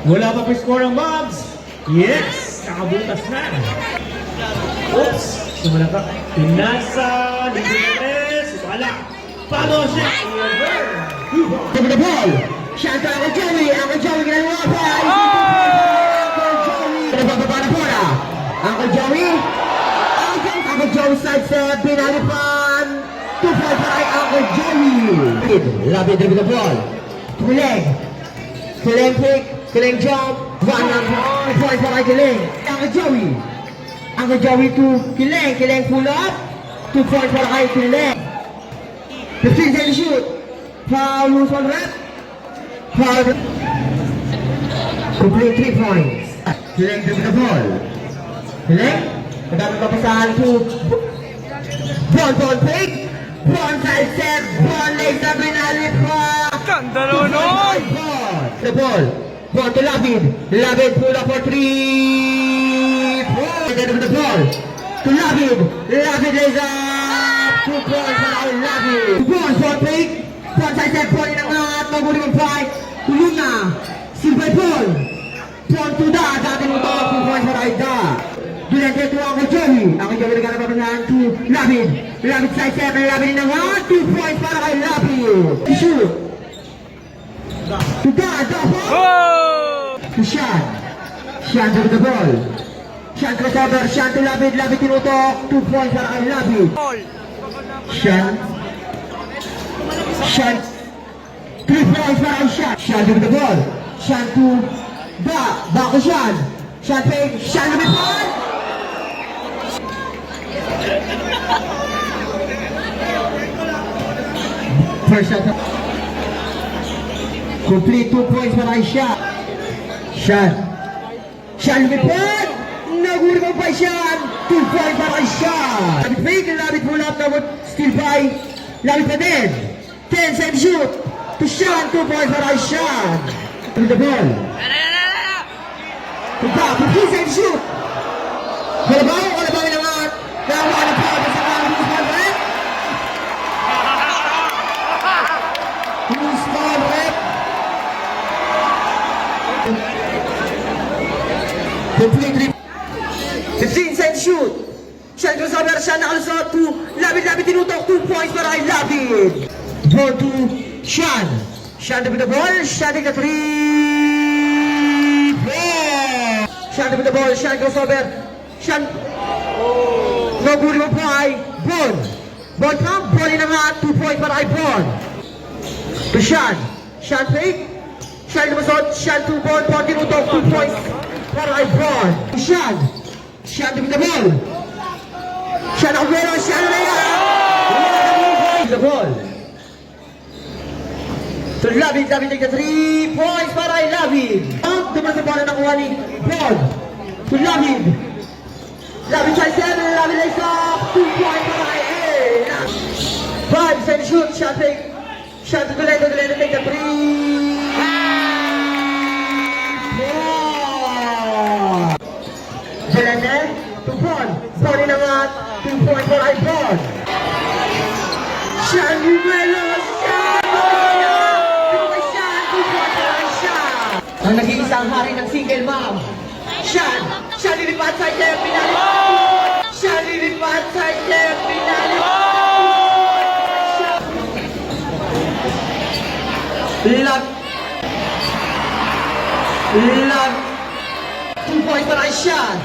Wala pa score ang Mavs. Yes! Nakabutas na. Oops! Sumula ka. Pinasa. Libre. Wala. Paano siya? Give the ball. Shot to Uncle Joey. Uncle Joey ginagawa pa. Uncle Joey. Pinababa na bola. Uncle Joey. Uncle Joey side step. Pinalipan. 2 points para kay Uncle Joey. Lapid with the ball. Kiling. Kiling pick. Kiling jump. 1 point para kay Kiling. Uncle Joey. Uncle Joey to Kiling. Kiling pull up. 2 points para kay Kiling. 15 seconds shoot. Foul, loose one rep. Foul. Complete 3 points. Kiling with the ball. Kiling. Nagdamit papasahan to Bon pick. Bon side step. Bon legs na binalik pa. Ganda nun! The ball. Bon to Lapid. Lapid pull up for 3. Then with the ball. To Lapid. Lapid lays up. 2 points para Lapid. Bon pick. Bon side step. Bon inangat. Maguling ang fight. Tulun na. Silver ball. Bon to Da. Dating ito. 2 points para Da. Durante to Uncle Joey. Uncle Joey nagkana papangahan to Lapid. Lapid side step. Lapid inangat. 2 points para kay Lapid. Shoot. To Da. Da. Oh! To Shan. Shan with the ball. Shan crossover. Shan to Lapid. Lapid tinutok. 2 points para kay Lapid. Ball! Shan. Shan. 3 points para kay Shan. Shan with the ball. Shan to Da. Da ko Shan. Shan fake. Shan lumipad. First shot. Complete 2 points para kay Shan. Shan. Shan lumipad. Nagulong pa Shan. 2 points para kay Shan. Labit fake. Labit pull up. Nabot still by. Labit pa din. 10 seconds shoot. To Shan. 2 points para kay Shan. With the ball. To Da. 15 seconds shoot. Kalabaw. Kalabaw naman. Nawa na pa. Basta ka. Loose ball rep. Loose ball rep. Complete 15 seconds shoot. Shan crossover. Shan nakalusot to Lapid tinutok. 2 points para kay Lapid. Ball to Shan. Shan with the ball. Shan take the 3. Shan with the ball. Shan crossover. Shan. No good mo po ay Bon. Bon from. Bon inangat. 2 points para kay Bon. To Shan. Shan fake. Shan lumusot. Shan to Bon. Bon tinutok. 2 points para kay Bon. To Shan. Shan with the ball. Shan Aguero. Shan Reyes. The ball. To Lapid. Lapid take the 3 points para kay Lapid. Duman sa bola nakuha ni Bon. To Lapid. Lapid side step. Lapid lays up. 2 points para kay A. 5 seconds shoot. Shot fake. Shot to Toledo. Toledo take the 3. Jelene. To Bon. Bon inangat. 2 points para kay Bon. Shan Aguero. Ang nag-iisang hari ng single mom. Shan! Shan lilipat sa step, pinalip! Shan lilipat sa step, pinalip! Love! 2 points para kay Shan!